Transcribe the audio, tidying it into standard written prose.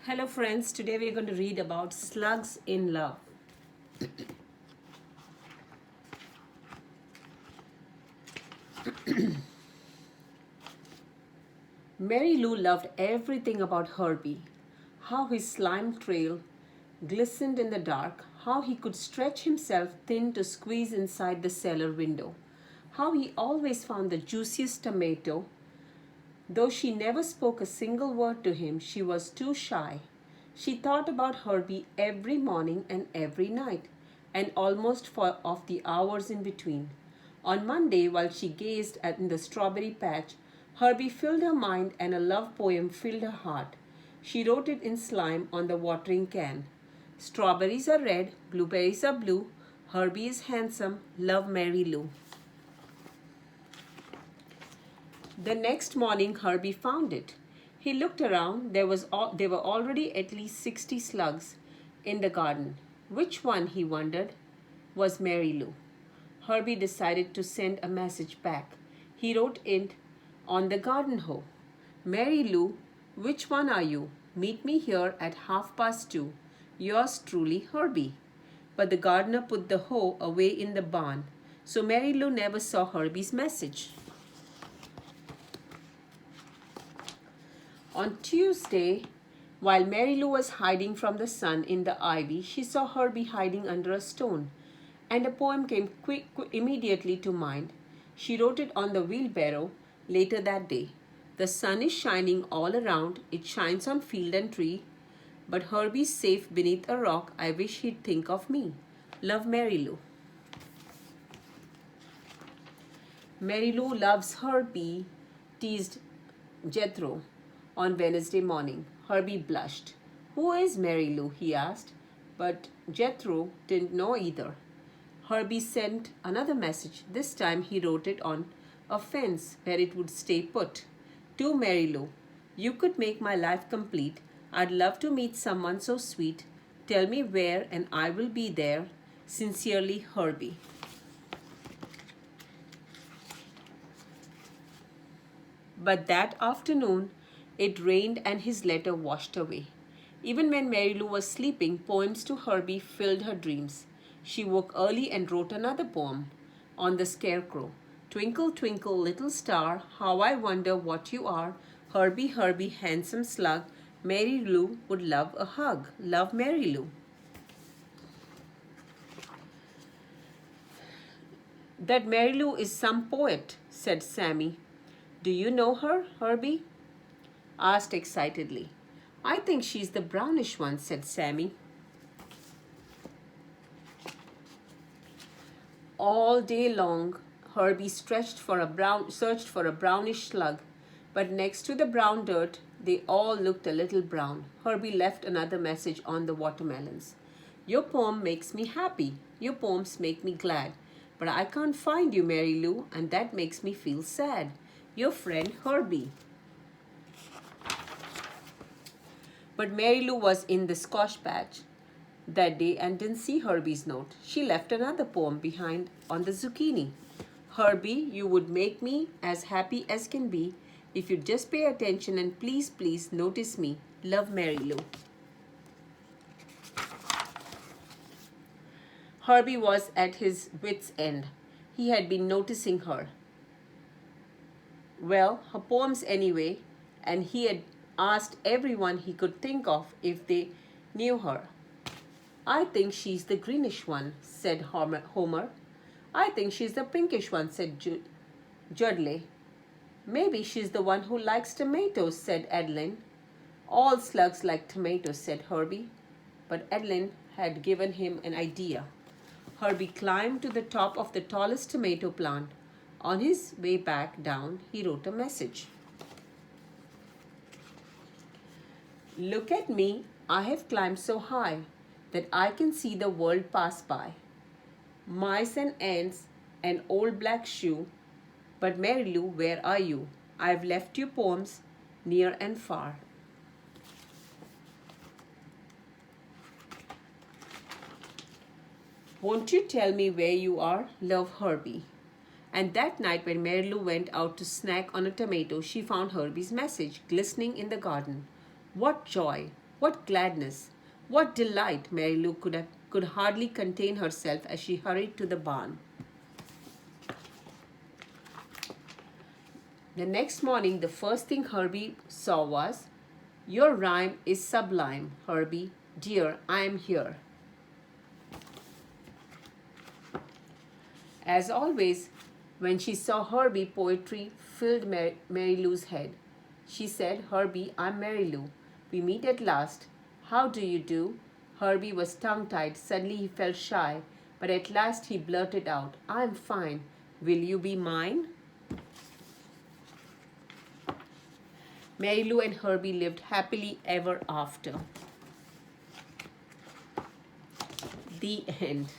Hello friends, today we are going to read about slugs in love. Mary Lou loved everything about Herbie. How his slime trail glistened in the dark, how he could stretch himself thin to squeeze inside the cellar window, how he always found the juiciest tomato. Though she never spoke a single word to him, she was too shy. She thought about Herbie every morning and every night, and almost for of the hours in between. On Monday, while she gazed at in the strawberry patch, Herbie filled her mind and a love poem filled her heart. She wrote it in slime on the watering can. Strawberries are red, blueberries are blue, Herbie is handsome, love Mary Lou. The next morning, Herbie found it. He looked around. There were already at least 60 slugs in the garden. Which one, he wondered, was Mary Lou? Herbie decided to send a message back. He wrote it on the garden hoe. Mary Lou, which one are you? Meet me here at 2:30. Yours truly, Herbie. But the gardener put the hoe away in the barn, so Mary Lou never saw Herbie's message. On Tuesday, while Mary Lou was hiding from the sun in the ivy, she saw Herbie hiding under a stone, and a poem came immediately to mind. She wrote it on the wheelbarrow later that day. The sun is shining all around, it shines on field and tree, but Herbie's safe beneath a rock, I wish he'd think of me. Love, Mary Lou. Mary Lou loves Herbie, teased Jethro. On Wednesday morning, Herbie blushed. Who is Mary Lou? He asked. But Jethro didn't know either. Herbie sent another message. This time he wrote it on a fence where it would stay put. To Mary Lou, you could make my life complete. I'd love to meet someone so sweet. Tell me where and I will be there. Sincerely, Herbie. But that afternoon, it rained and his letter washed away. Even when Mary Lou was sleeping, poems to Herbie filled her dreams. She woke early and wrote another poem on the scarecrow. Twinkle, twinkle, little star, how I wonder what you are. Herbie, Herbie, handsome slug, Mary Lou would love a hug. Love, Mary Lou. That Mary Lou is some poet, said Sammy. Do you know her, Herbie? Asked excitedly. I think she's the brownish one, said Sammy. All day long, Herbie searched for a brownish slug, but next to the brown dirt, they all looked a little brown. Herbie left another message on the watermelons. Your poem makes me happy. Your poems make me glad. But I can't find you, Mary Lou, and that makes me feel sad. Your friend Herbie. But Mary Lou was in the squash patch that day and didn't see Herbie's note. She left another poem behind on the zucchini. Herbie, you would make me as happy as can be if you'd just pay attention and please, please notice me. Love, Mary Lou. Herbie was at his wits' end. He had been noticing her. Well, her poems anyway, and he had asked everyone he could think of if they knew her. I think she's the greenish one, said Homer. I think she's the pinkish one, said Judley. Maybe she's the one who likes tomatoes, said Adeline. All slugs like tomatoes, said Herbie. But Adeline had given him an idea. Herbie climbed to the top of the tallest tomato plant. On his way back down, he wrote a message. Look at me, I have climbed so high that I can see the world pass by. Mice and ants, an old black shoe. But Mary Lou, where are you? I've left you poems near and far. Won't you tell me where you are? Love, Herbie. And that night when Mary Lou went out to snack on a tomato, she found Herbie's message glistening in the garden. What joy! What gladness! What delight! Mary Lou could hardly contain herself as she hurried to the barn. The next morning, the first thing Herbie saw was, "Your rhyme is sublime, Herbie. Dear, I am here." As always, when she saw Herbie, poetry filled Mary Lou's head. She said, "Herbie, I'm Mary Lou. We meet at last. How do you do?" Herbie was tongue-tied. Suddenly he felt shy, but at last he blurted out, "I'm fine. Will you be mine?" Mary Lou and Herbie lived happily ever after. The end.